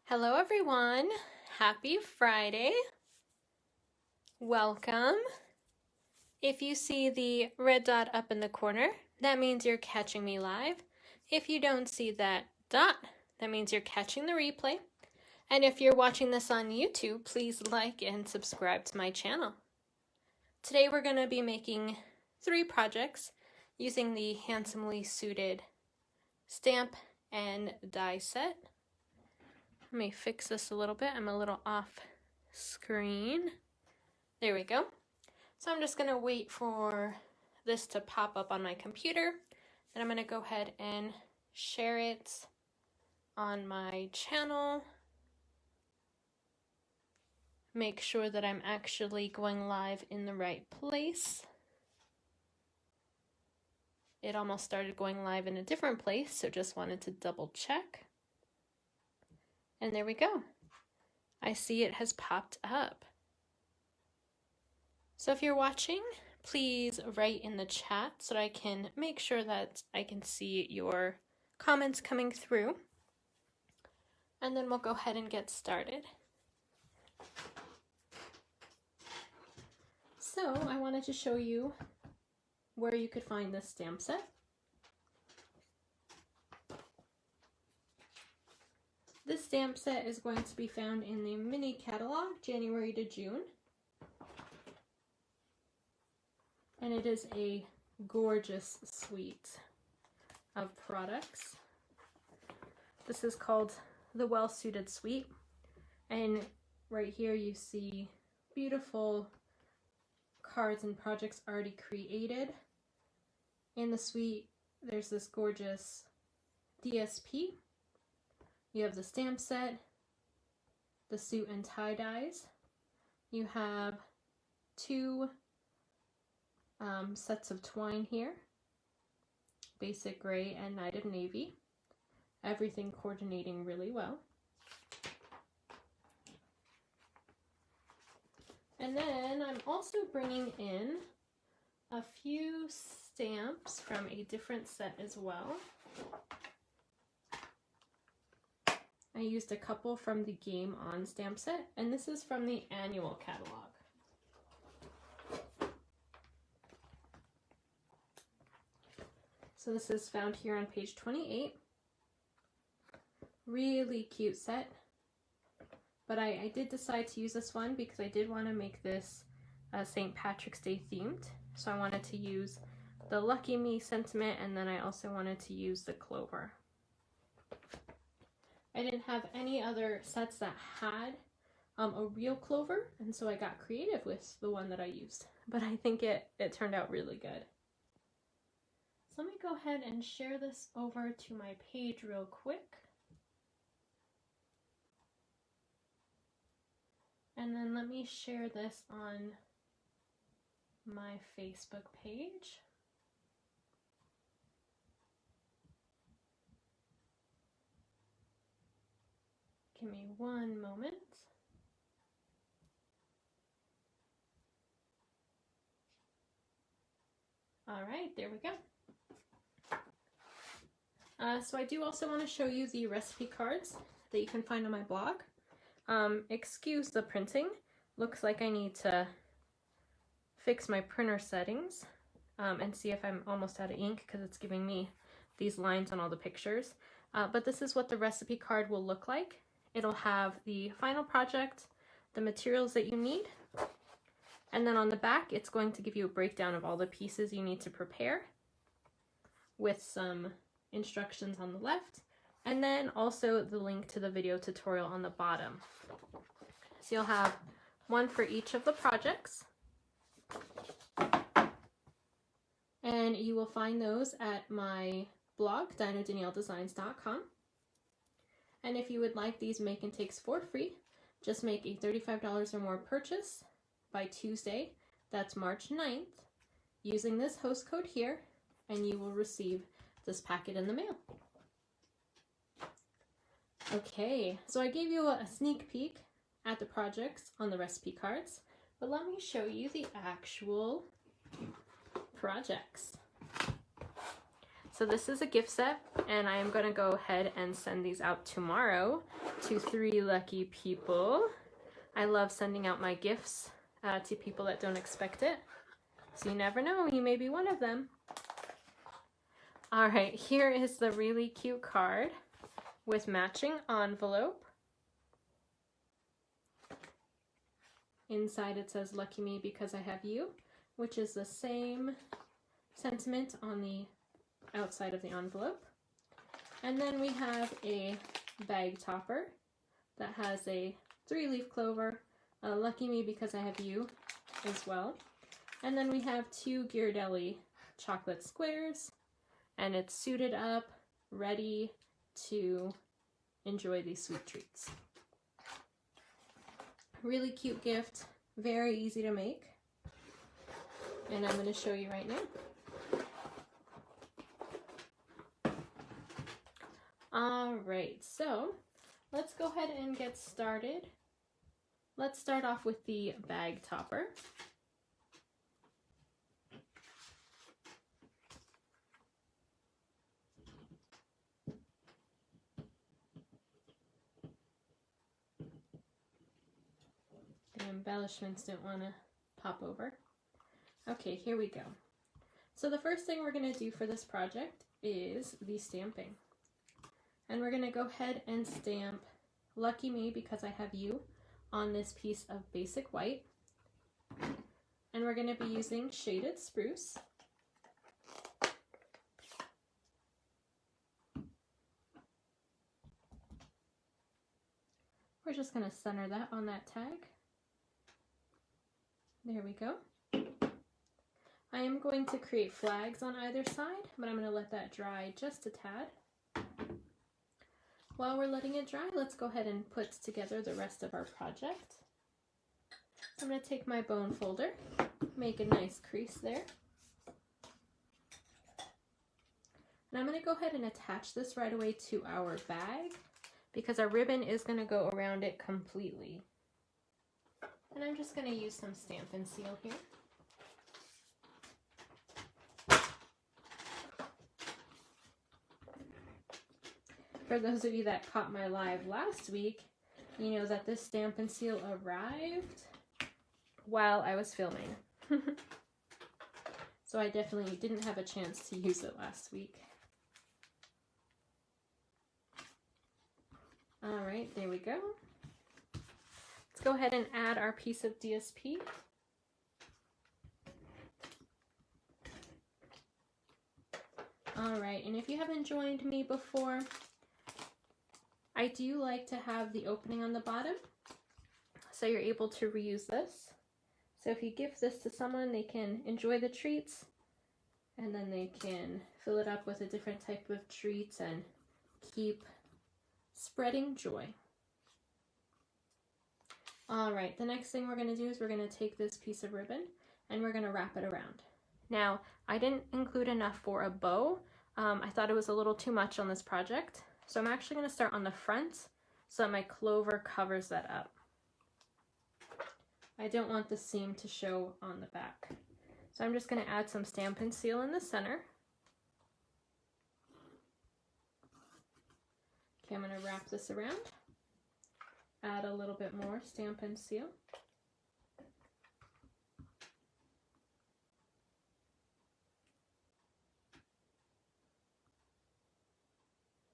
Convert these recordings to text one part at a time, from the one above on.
Hello everyone, happy Friday. Welcome. If you see the red dot up in the corner, that means you're catching me live. If you don't see that dot, that means you're catching the replay. And if you're watching this on YouTube, please like and subscribe to my channel. Today we're going to be making 3 projects using the Handsomely Suited stamp and die set. Let me fix this a little bit. I'm a little off screen. There we go. So I'm just going to wait for this to pop up on my computer. And I'm going to go ahead and share it on my channel. Make sure that I'm actually going live in the right place. It almost started going live in a different place, so just wanted to double check. And there we go. I see it has popped up. So if you're watching, please write in the chat so that I can make sure that I can see your comments coming through. And then we'll go ahead and get started. So I wanted to show you where you could find this stamp set. This stamp set is going to be found in the mini catalog, January to June. And it is a gorgeous suite of products. This is called the Well Suited Suite. And right here you see beautiful cards and projects already created. In the suite, there's this gorgeous DSP. You have the stamp set, the suit and tie dyes. You have 2 sets of twine here, basic gray and knighted navy. Everything coordinating really well. And then I'm also bringing in a few stamps from a different set as well. I used a couple from the Game On stamp set, and this is from the annual catalog. So this is found here on page 28. Really cute set. But I did decide to use this one because I did want to make this St. Patrick's Day themed. So I wanted to use the Lucky Me sentiment, and then I also wanted to use the clover. I didn't have any other sets that had a real clover, and so I got creative with the one that I used. But I think it turned out really good. So let me go ahead and share this over to my page real quick. And then let me share this on my Facebook page. Give me one moment. All right, there we go. So I do also want to show you the recipe cards that you can find on my blog. Excuse the printing. Looks like I need to fix my printer settings and see if I'm almost out of ink because it's giving me these lines on all the pictures. But this is what the recipe card will look like. It'll have the final project, the materials that you need, and then on the back it's going to give you a breakdown of all the pieces you need to prepare with some instructions on the left, and then also the link to the video tutorial on the bottom. So you'll have one for each of the projects, and you will find those at my blog, dinodanielledesigns.com. And if you would like these make and takes for free, just make a $35 or more purchase by Tuesday, that's March 9th, using this host code here, and you will receive this packet in the mail. Okay, so I gave you a sneak peek at the projects on the recipe cards, but let me show you the actual projects. So this is a gift set, and I am going to go ahead and send these out tomorrow to 3 lucky people. I love sending out my gifts to people that don't expect it. So you never know, you may be one of them. All right, here is the really cute card with matching envelope. Inside it says, "Lucky me because I have you," which is the same sentiment on the outside of the envelope. And then we have a bag topper that has a 3-leaf clover, "Lucky me because I have you" as well. And then we have 2 Ghirardelli chocolate squares, and it's suited up, ready to enjoy these sweet treats. Really cute gift, very easy to make, and I'm going to show you right now. All right, so let's go ahead and get started. Let's start off with the bag topper. The embellishments didn't want to pop over. Okay, here we go. So the first thing we're going to do for this project is the stamping. And we're going to go ahead and stamp "Lucky me because I have you" on this piece of basic white. And we're going to be using shaded spruce. We're just going to center that on that tag. There we go. I am going to create flags on either side, but I'm going to let that dry just a tad. While we're letting it dry, let's go ahead and put together the rest of our project. I'm going to take my bone folder, make a nice crease there. And I'm going to go ahead and attach this right away to our bag because our ribbon is going to go around it completely. And I'm just going to use some Stampin' Seal here. For those of you that caught my live last week, you know that this Stampin' Seal arrived while I was filming. So I definitely didn't have a chance to use it last week. All right, there we go. Let's go ahead and add our piece of DSP. All right, and if you haven't joined me before, I do like to have the opening on the bottom so you're able to reuse this. So if you gift this to someone, they can enjoy the treats and then they can fill it up with a different type of treats and keep spreading joy. All right, the next thing we're going to do is we're going to take this piece of ribbon and we're going to wrap it around. Now, I didn't include enough for a bow. I thought it was a little too much on this project. So I'm actually going to start on the front so that my clover covers that up. I don't want the seam to show on the back. So I'm just going to add some Stampin' Seal in the center. Okay, I'm going to wrap this around. Add a little bit more Stampin' Seal.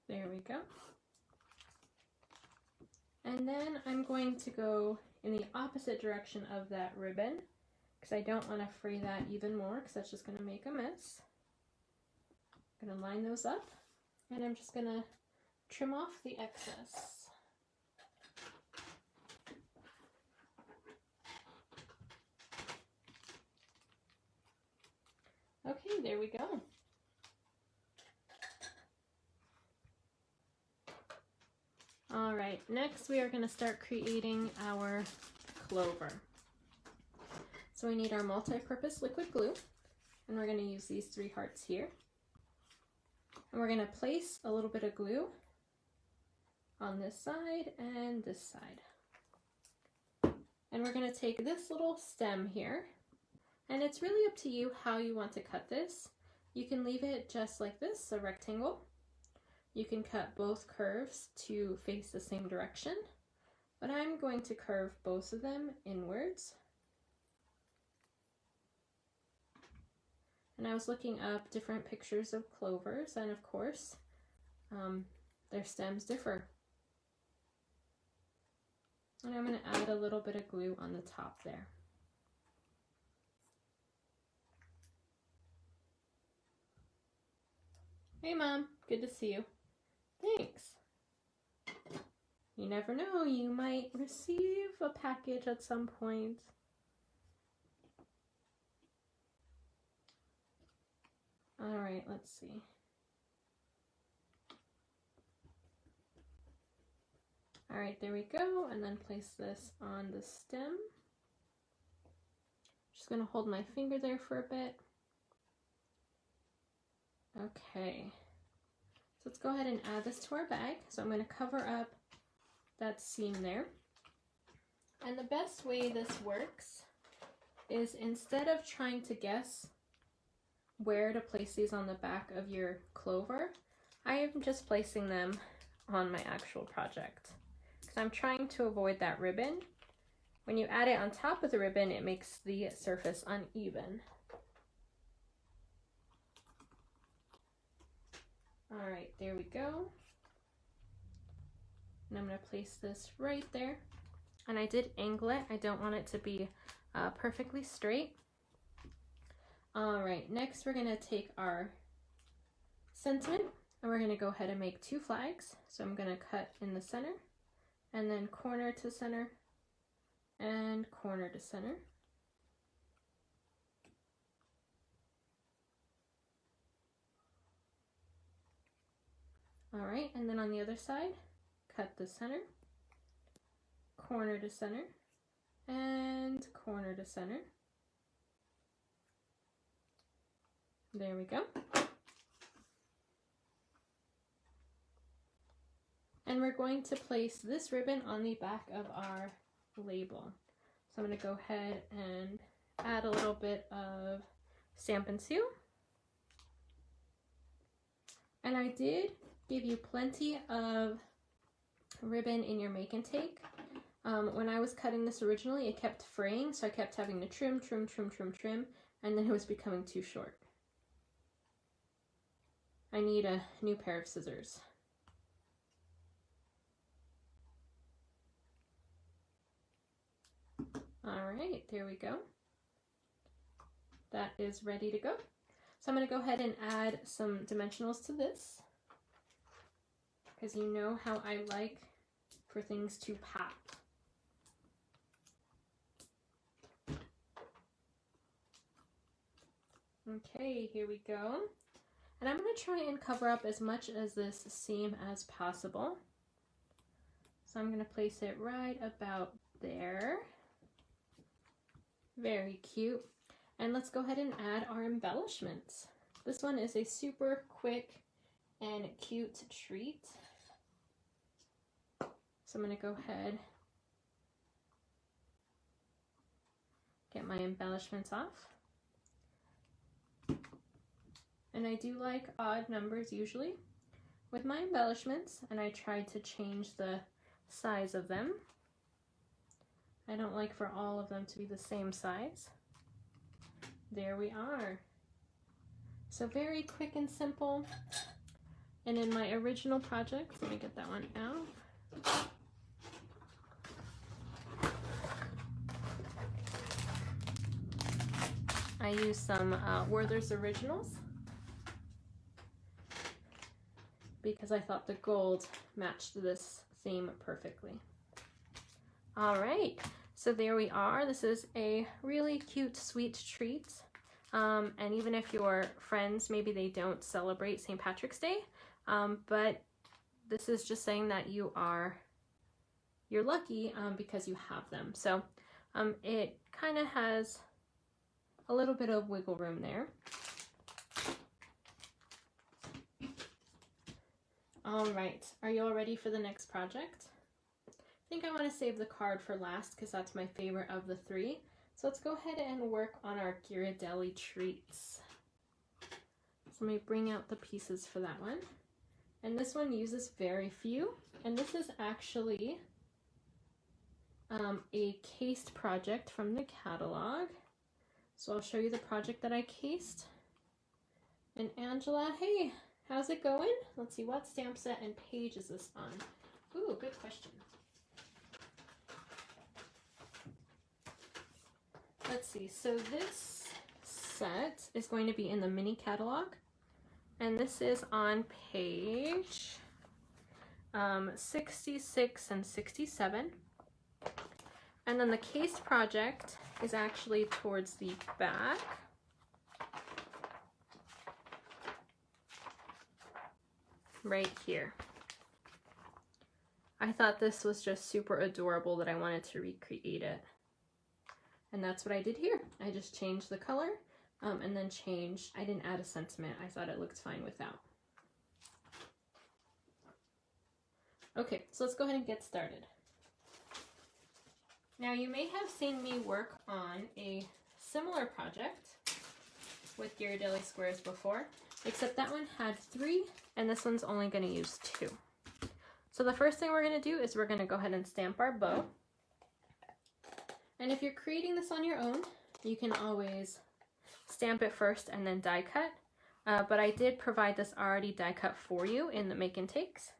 There we go. And then I'm going to go in the opposite direction of that ribbon because I don't want to fray that even more because that's just going to make a mess. I'm going to line those up and I'm just going to trim off the excess. Okay, there we go. All right, next we are going to start creating our clover. So we need our multi-purpose liquid glue, and we're going to use these 3 hearts here. And we're going to place a little bit of glue on this side and this side. And we're going to take this little stem here, and it's really up to you how you want to cut this. You can leave it just like this, a rectangle. You can cut both curves to face the same direction, but I'm going to curve both of them inwards. And I was looking up different pictures of clovers, and of course, their stems differ. And I'm going to add a little bit of glue on the top there. Hey Mom, good to see you. Thanks. You never know, you might receive a package at some point. All right, let's see. All right, there we go, and then place this on the stem. Just gonna hold my finger there for a bit. Okay, so let's go ahead and add this to our bag. So I'm going to cover up that seam there. And the best way this works is, instead of trying to guess where to place these on the back of your clover, I am just placing them on my actual project, because I'm trying to avoid that ribbon. When you add it on top of the ribbon, it makes the surface uneven. All right, there we go. And I'm going to place this right there. And I did angle it. I don't want it to be perfectly straight. All right, next we're going to take our sentiment and we're going to go ahead and make 2 flags. So I'm going to cut in the center and then corner to center and corner to center. All right, and then on the other side, cut the center, corner to center, and corner to center. There we go. And we're going to place this ribbon on the back of our label. So I'm going to go ahead and add a little bit of Stampin Seal. And I did give you plenty of ribbon in your make and take. When I was cutting this originally, it kept fraying, so I kept having to trim, and then it was becoming too short. I need a new pair of scissors. All right, there we go. That is ready to go. So I'm going to go ahead and add some dimensionals to this, because you know how I like for things to pop. Okay, here we go. And I'm going to try and cover up as much of this seam as possible. So I'm going to place it right about there. Very cute. And let's go ahead and add our embellishments. This one is a super quick and cute treat. So I'm going to go ahead, get my embellishments off. And I do like odd numbers usually with my embellishments, and I tried to change the size of them. I don't like for all of them to be the same size. There we are. So very quick and simple. And in my original project, let me get that one out. I used some Werther's Originals because I thought the gold matched this theme perfectly. All right, so there we are. This is a really cute, sweet treat. And even if your friends, maybe they don't celebrate St. Patrick's Day, but this is just saying that you're lucky because you have them. So it kind of has a little bit of wiggle room there. All right, are you all ready for the next project? I think I want to save the card for last because that's my favorite of the 3. So let's go ahead and work on our Ghirardelli Treats. So let me bring out the pieces for that one. And this one uses very few. And this is actually a cased project from the catalog. So I'll show you the project that I cased. And Angela, hey, how's it going? Let's see, what stamp set and page is this on? Ooh, good question. Let's see, so this set is going to be in the mini catalog, and this is on page 66 and 67. And then the case project is actually towards the back. Right here. I thought this was just super adorable that I wanted to recreate it. And that's what I did here. I just changed the color and then I didn't add a sentiment. I thought it looked fine without. Okay, so let's go ahead and get started. Now you may have seen me work on a similar project with Ghirardelli squares before, except that one had 3 and this one's only going to use 2. So the first thing we're going to do is we're going to go ahead and stamp our bow. And if you're creating this on your own, you can always stamp it first and then die cut. But I did provide this already die cut for you in the make and takes.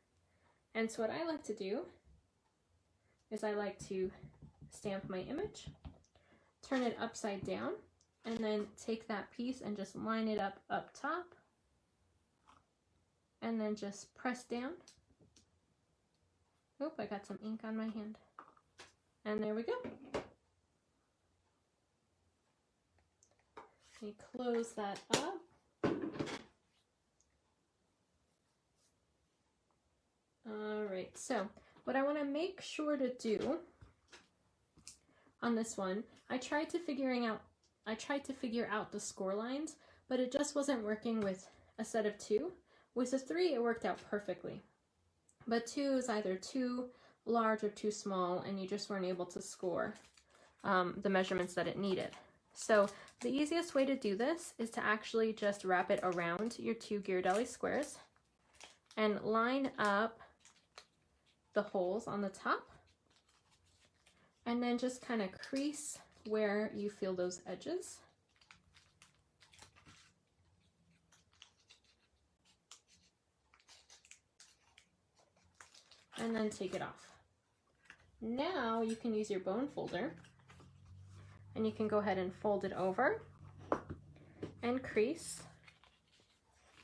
And so what I like to do is I like to stamp my image, turn it upside down, and then take that piece and just line it up top. And then just press down. Oop, I got some ink on my hand. And there we go. Let me close that up. Alright, so what I want to make sure to do on this one, I tried to figure out the score lines, but it just wasn't working with a set of 2. With a 3, it worked out perfectly. But 2 is either too large or too small, and you just weren't able to score the measurements that it needed. So the easiest way to do this is to actually just wrap it around your 2 Ghirardelli squares and line up the holes on the top, and then just kind of crease where you feel those edges. And then take it off. Now you can use your bone folder and you can go ahead and fold it over and crease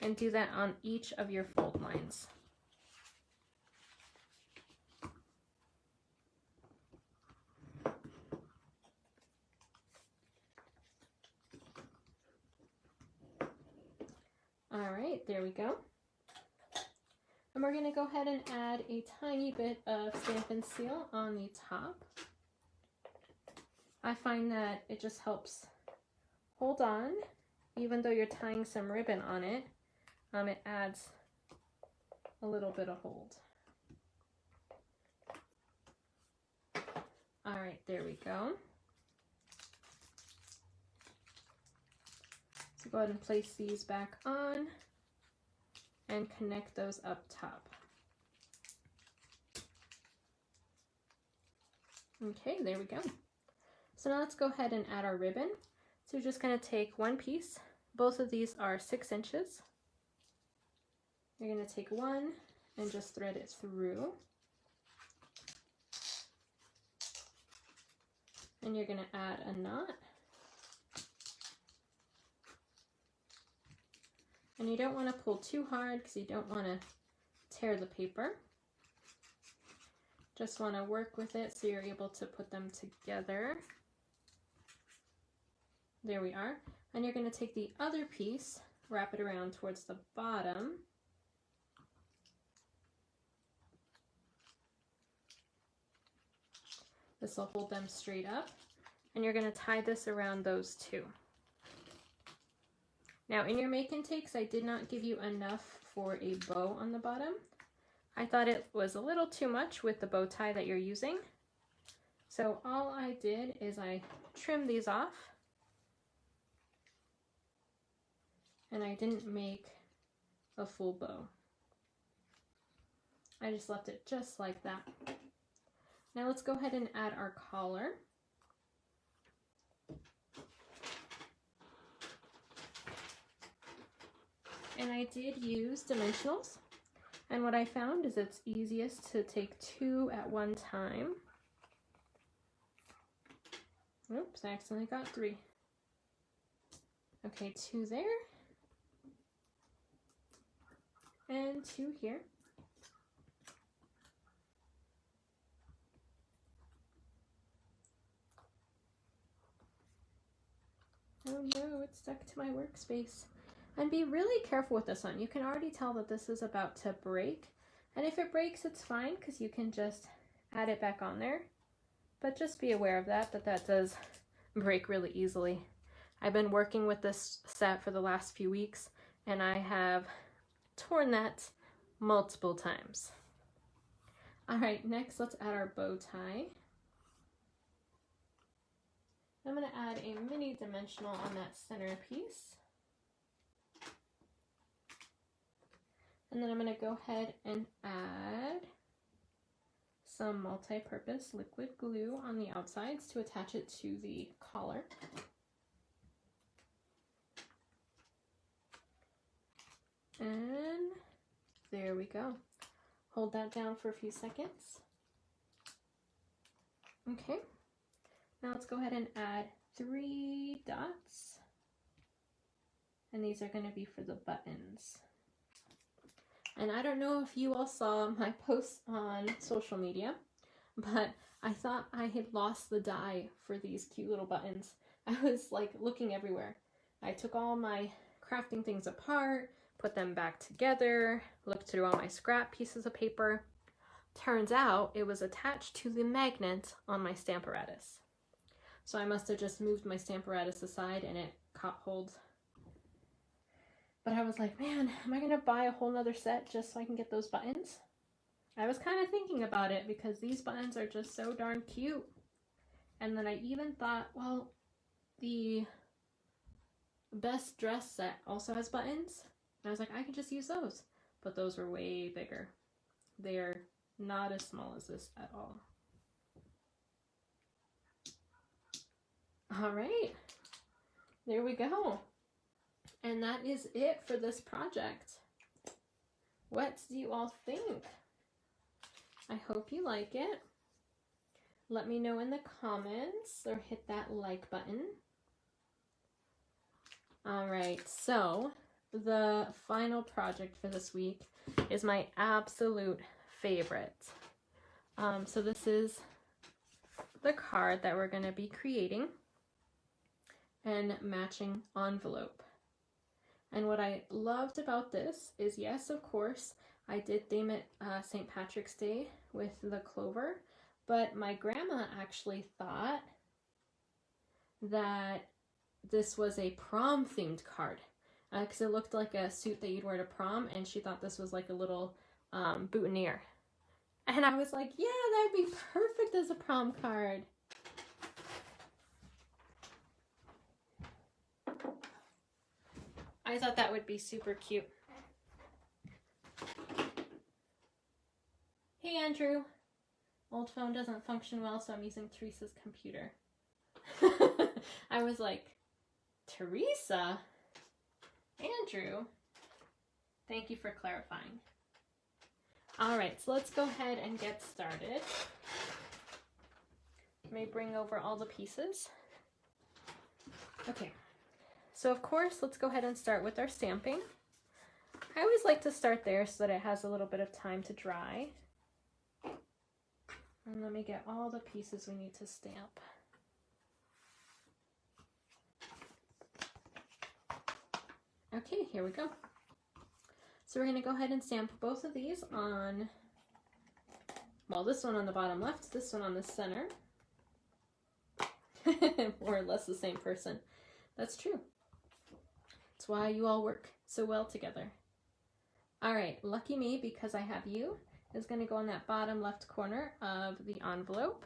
and do that on each of your fold lines. All right, there we go. And we're going to go ahead and add a tiny bit of Stampin' Seal on the top. I find that it just helps hold on, even though you're tying some ribbon on it. It adds a little bit of hold. All right, there we go. So go ahead and place these back on and connect those up top. Okay, there we go. So now let's go ahead and add our ribbon. So we're just going to take one piece. Both of these are 6 inches. You're going to take one and just thread it through. And you're going to add a knot. And you don't want to pull too hard because you don't want to tear the paper. Just want to work with it so you're able to put them together. There we are. And you're going to take the other piece, wrap it around towards the bottom. This will hold them straight up. And you're going to tie this around those 2. Now in your make and takes, I did not give you enough for a bow on the bottom. I thought it was a little too much with the bow tie that you're using. So all I did is I trimmed these off. and I didn't make a full bow. I just left it just like that. Now let's go ahead and add our collar. And I did use dimensionals, and what I found is it's easiest to take 2 at one time. Oops, I accidentally got 3. Okay, 2 there, and 2 here. Oh no, it's stuck to my workspace. And be really careful with this one. You can already tell that this is about to break. And if it breaks, it's fine because you can just add it back on there. But just be aware of that does break really easily. I've been working with this set for the last few weeks and I have torn that multiple times. All right, next let's add our bow tie. I'm going to add a mini dimensional on that center piece. And then I'm going to go ahead and add some multi-purpose liquid glue on the outsides to attach it to the collar. And there we go. Hold that down for a few seconds. Okay. Now let's go ahead and add 3 dots. And these are going to be for the buttons. And I don't know if you all saw my posts on social media, but I thought I had lost the die for these cute little buttons. I was like looking everywhere. I took all my crafting things apart, put them back together, looked through all my scrap pieces of paper. Turns out it was attached to the magnet on my Stamparatus. So I must have just moved my Stamparatus aside and it caught hold. But I was like, man, am I gonna buy a whole nother set just so I can get those buttons? I was kind of thinking about it because these buttons are just so darn cute. And then I even thought, well, the Best Dress set also has buttons. And I was like, I could just use those. But those were way bigger. They're not as small as this at all. All right, there we go. And that is it for this project. What do you all think? I hope you like it. Let me know in the comments or hit that like button. All right, so the final project for this week is my absolute favorite. So this is the card that we're going to be creating and matching envelope. And what I loved about this is, yes, of course, I did theme it St. Patrick's Day with the clover, but my grandma actually thought that this was a prom themed card because it looked like a suit that you'd wear to prom, and she thought this was like a little boutonniere. And I was like, yeah, that'd be perfect as a prom card. I thought that would be super cute. Hey Andrew, old phone doesn't function well, so I'm using Teresa's computer. I was like, Teresa? Andrew? Thank you for clarifying. All right, so let's go ahead and get started. Let me bring over all the pieces. Okay, so of course, let's go ahead and start with our stamping. I always like to start there so that it has a little bit of time to dry. And let me get all the pieces we need to stamp. Okay, here we go. So we're going to go ahead and stamp both of these on, well, this one on the bottom left, this one on the center. More or less the same person. That's true. That's why you all work so well together. All right, lucky me, because I have you, is going to go on that bottom left corner of the envelope,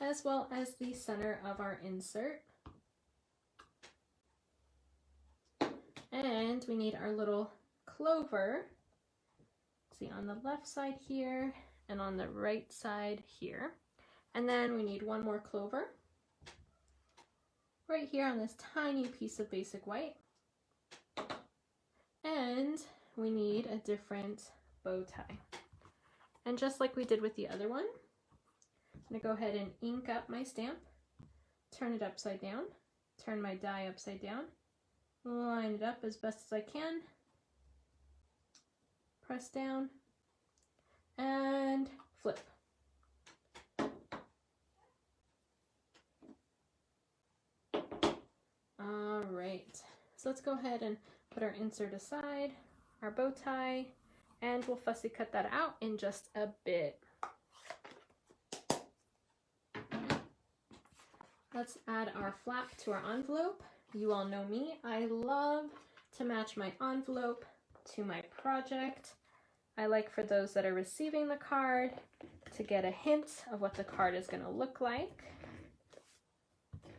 as well as the center of our insert. And we need our little clover. See, on the left side here and on the right side here. And then we need one more clover right here on this tiny piece of basic white. And we need a different bow tie. And just like we did with the other one, I'm going to go ahead and ink up my stamp, turn it upside down, turn my die upside down, line it up as best as I can, press down, and flip. Alright, so let's go ahead and put our insert aside, our bow tie, and we'll fussy cut that out in just a bit. Let's add our flap to our envelope. You all know me, I love to match my envelope to my project. I like for those that are receiving the card to get a hint of what the card is going to look like.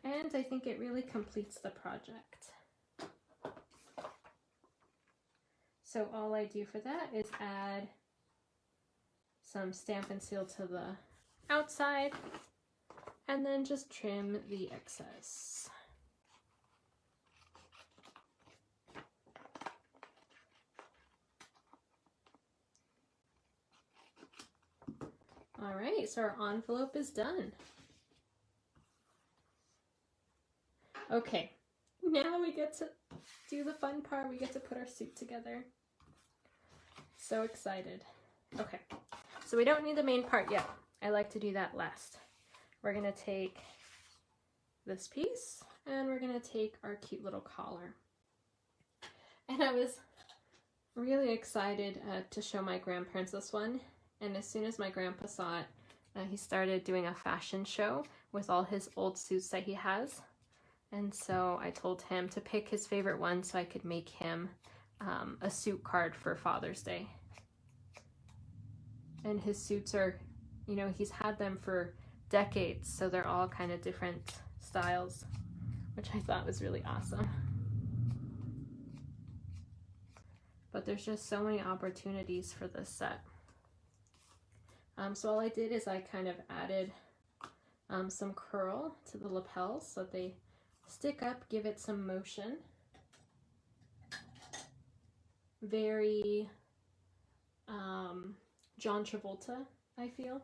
And I think it really completes the project. So all I do for that is add some Stampin' Seal to the outside and then just trim the excess. All right, so our envelope is done. Okay, now we get to do the fun part. We get to put our suit together. So excited. Okay, so we don't need the main part yet. I like to do that last. We're gonna take this piece and we're gonna take our cute little collar. And I was really excited to show my grandparents this one. And as soon as my grandpa saw it, he started doing a fashion show with all his old suits that he has. And so I told him to pick his favorite one so I could make him a suit card for Father's Day. And his suits are, you know, he's had them for decades, so they're all kind of different styles, which I thought was really awesome. But there's just so many opportunities for this set. So all I did is I kind of added some curl to the lapels so that they stick up, give it some motion. Very John Travolta, I feel.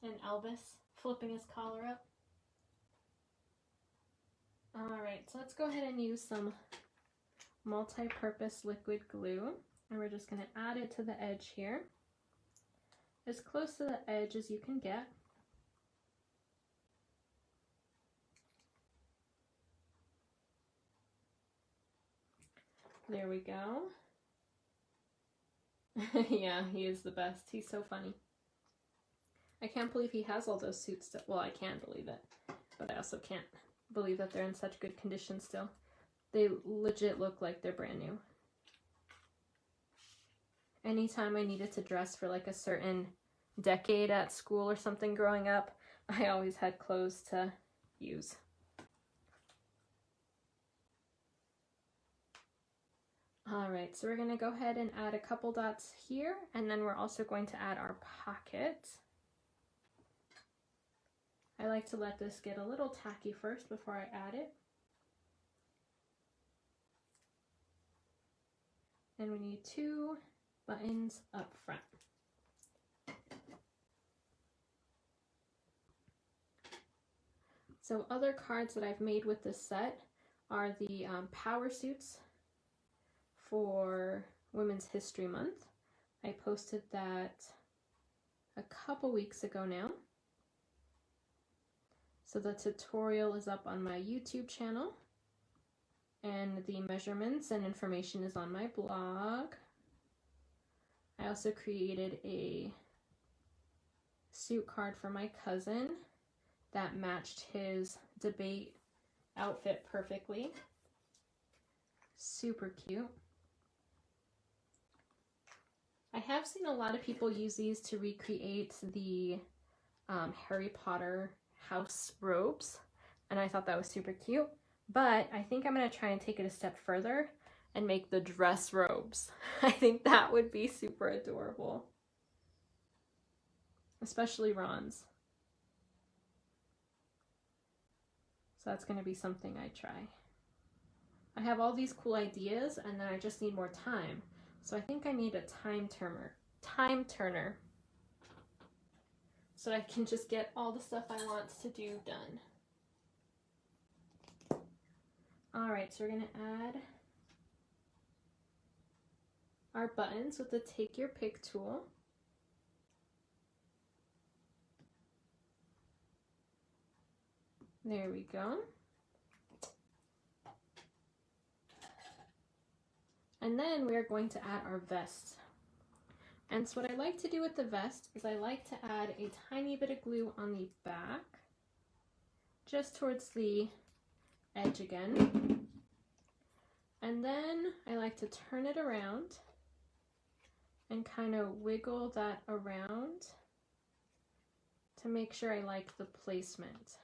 And Elvis flipping his collar up. Alright, so let's go ahead and use some multi-purpose liquid glue. And we're just going to add it to the edge here. As close to the edge as you can get. There we go. Yeah, he is the best. He's so funny. I can't believe he has all those suits still. Well, I can believe it, but I also can't believe that they're in such good condition still. They legit look like they're brand new. Anytime I needed to dress for like a certain decade at school or something growing up, I always had clothes to use. Alright, so we're going to go ahead and add a couple dots here, and then we're also going to add our pocket. I like to let this get a little tacky first before I add it. And we need 2 buttons up front. So other cards that I've made with this set are the power suits for Women's History Month. I posted that a couple weeks ago now. So the tutorial is up on my YouTube channel, and the measurements and information is on my blog. I also created a suit card for my cousin that matched his debate outfit perfectly. Super cute. I have seen a lot of people use these to recreate the Harry Potter house robes, and I thought that was super cute, But I think I'm going to try and take it a step further and make the dress robes. I think that would be super adorable. Especially Ron's. So that's going to be something I try. I have all these cool ideas and then I just need more time. So I think I need a time turner. So I can just get all the stuff I want to do done. Alright, so we're going to add our buttons with the Take Your Pick tool. There we go. And then we are going to add our vest. And so what I like to do with the vest is I like to add a tiny bit of glue on the back, just towards the edge again. And then I like to turn it around and kind of wiggle that around to make sure I like the placement,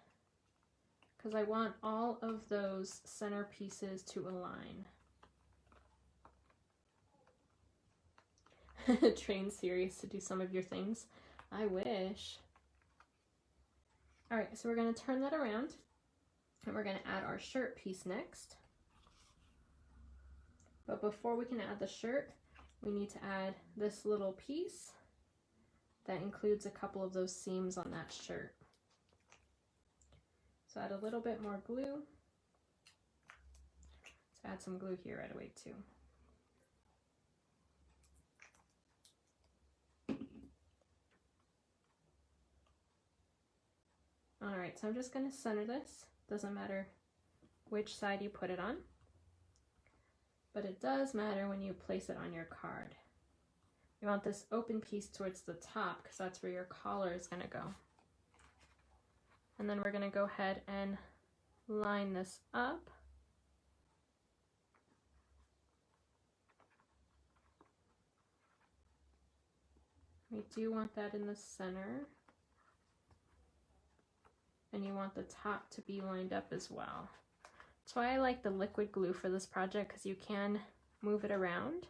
because I want all of those center pieces to align. Train serious to do some of your things. I wish. Alright, so we're going to turn that around and we're going to add our shirt piece next. But before we can add the shirt, we need to add this little piece that includes a couple of those seams on that shirt. So add a little bit more glue. Let's add some glue here right away too. Alright, so I'm just going to center this. Doesn't matter which side you put it on, but it does matter when you place it on your card. You want this open piece towards the top because that's where your collar is going to go. And then we're going to go ahead and line this up. We do want that in the center. And you want the top to be lined up as well. That's why I like the liquid glue for this project, because you can move it around.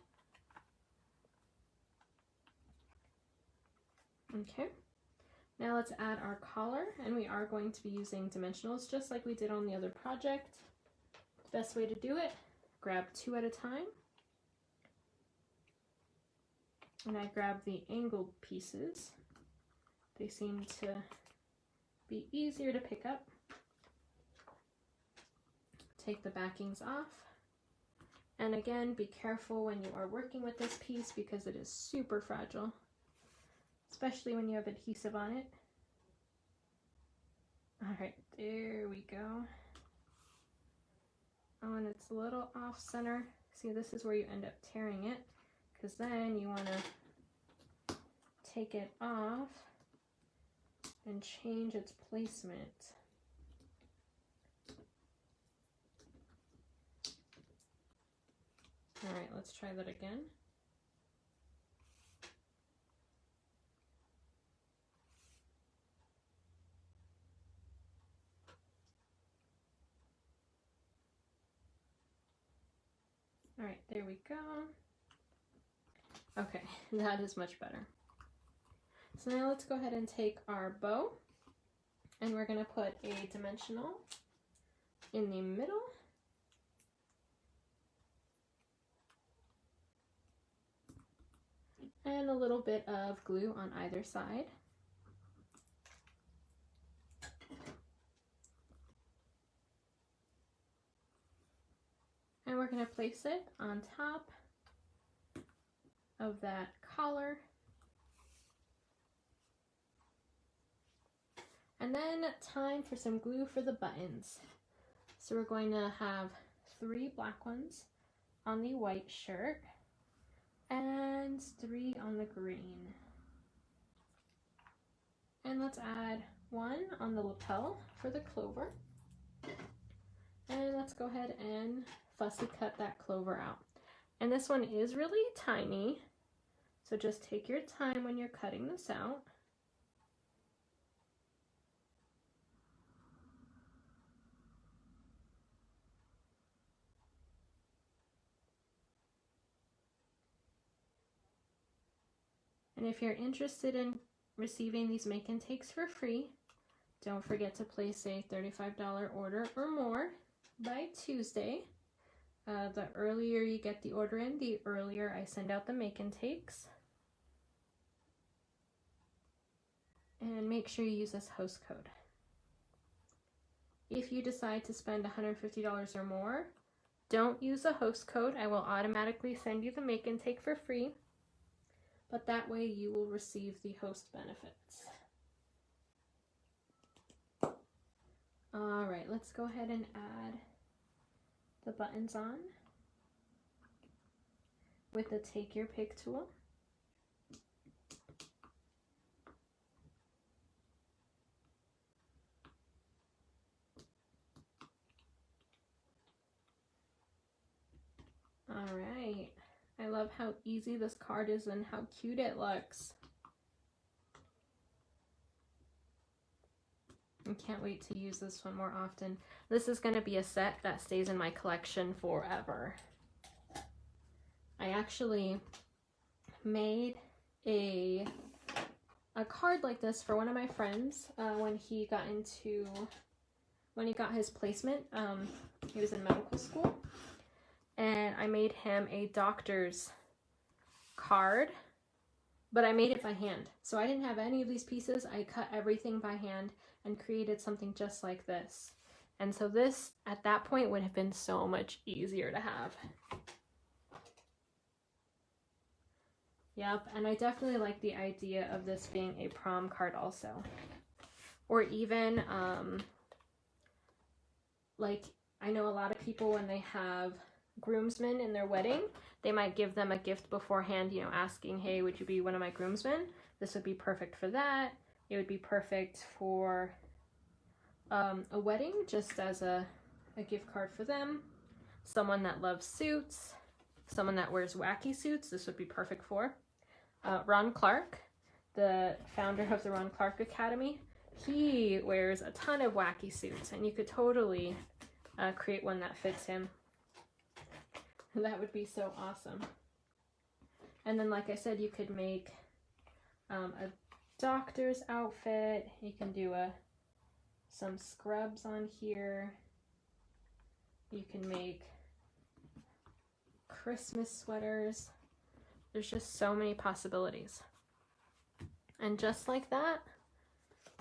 Okay, now let's add our collar, and we are going to be using dimensionals just like we did on the other project. The best way to do it, grab 2 at a time. And I grab the angled pieces. They seem to be easier to pick up. Take the backings off. And again, be careful when you are working with this piece because it is super fragile, especially when you have adhesive on it. Alright, there we go. Oh, and it's a little off center. See, this is where you end up tearing it, because then you want to take it off and change its placement. Alright, let's try that again. Alright, there we go. Okay, that is much better. So now let's go ahead and take our bow, and we're going to put a dimensional in the middle. And a little bit of glue on either side. And we're going to place it on top of that collar. And then time for some glue for the buttons. So we're going to have 3 black ones on the white shirt and 3 on the green. And let's add 1 on the lapel for the clover. And let's go ahead and fussy cut that clover out. And this one is really tiny, so just take your time when you're cutting this out. And if you're interested in receiving these make and takes for free, don't forget to place a $35 order or more by Tuesday. The earlier you get the order in, the earlier I send out the make and takes. And make sure you use this host code. If you decide to spend $150 or more, don't use a host code. I will automatically send you the make and take for free, but that way you will receive the host benefits. All right, let's go ahead and add the buttons on with the Take Your Pick tool. All right, I love how easy this card is and how cute it looks. I can't wait to use this one more often. This is going to be a set that stays in my collection forever. I actually made a card like this for one of my friends when he got his placement. He was in medical school, and I made him a doctor's card, but I made it by hand. So I didn't have any of these pieces. I cut everything by hand and created something just like this. And so this, at that point, would have been so much easier to have. Yep, and I definitely like the idea of this being a prom card also. Or even, like, I know a lot of people when they have groomsmen in their wedding, they might give them a gift beforehand, you know, asking, hey, would you be one of my groomsmen? This would be perfect for that. It would be perfect for a wedding, just as a gift card for them. Someone that loves suits, someone that wears wacky suits, this would be perfect for. Ron Clark, the founder of the Ron Clark Academy, he wears a ton of wacky suits, and you could totally create one that fits him. That would be so awesome. And then, like I said, you could make a doctor's outfit. You can do some scrubs on here. You can make Christmas sweaters. There's just so many possibilities. And just like that,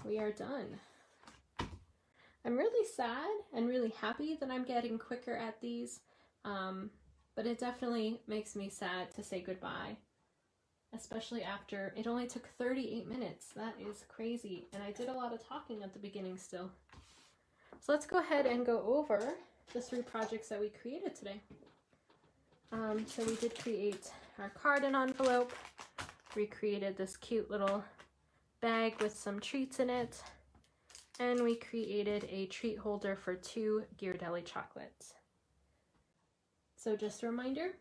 we are done. I'm really sad and really happy that I'm getting quicker at these, but it definitely makes me sad to say goodbye, especially after it only took 38 minutes. That is crazy, and I did a lot of talking at the beginning still. So let's go ahead and go over the 3 projects that we created today. So we did create our card and envelope. We created this cute little bag with some treats in it. And we created a treat holder for 2 Ghirardelli chocolates. So just a reminder,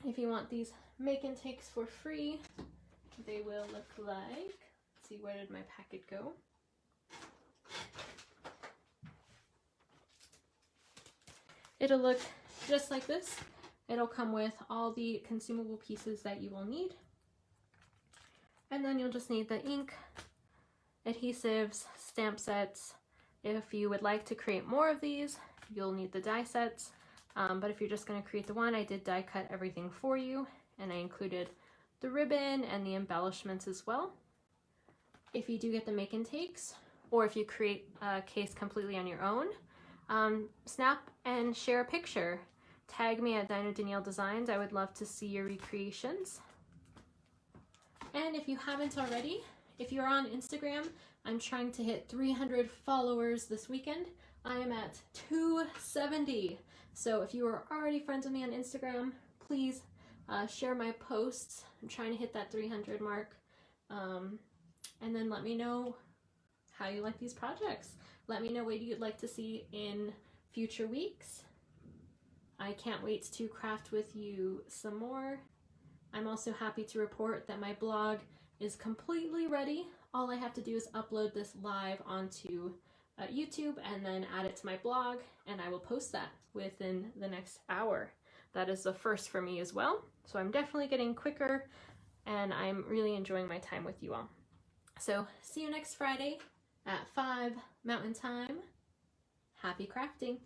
if you want these make and takes for free, they will look like, let's see, where did my packet go? It'll look just like this. It'll come with all the consumable pieces that you will need. And then you'll just need the ink, adhesives, stamp sets. If you would like to create more of these, you'll need the die sets. But if you're just going to create the one, I did die cut everything for you, and I included the ribbon and the embellishments as well. If you do get the make and takes, or if you create a case completely on your own, snap and share a picture. Tag me at Dino Danielle Designs. I would love to see your recreations. And if you haven't already, if you're on Instagram, I'm trying to hit 300 followers this weekend. I am at 270. So if you are already friends with me on Instagram, please share my posts. I'm trying to hit that 300 mark. And then let me know how you like these projects. Let me know what you'd like to see in future weeks. I can't wait to craft with you some more. I'm also happy to report that my blog is completely ready. All I have to do is upload this live onto YouTube and then add it to my blog, and I will post that within the next hour. That is the first for me as well. So I'm definitely getting quicker and I'm really enjoying my time with you all. So see you next Friday at 5 Mountain Time. Happy crafting!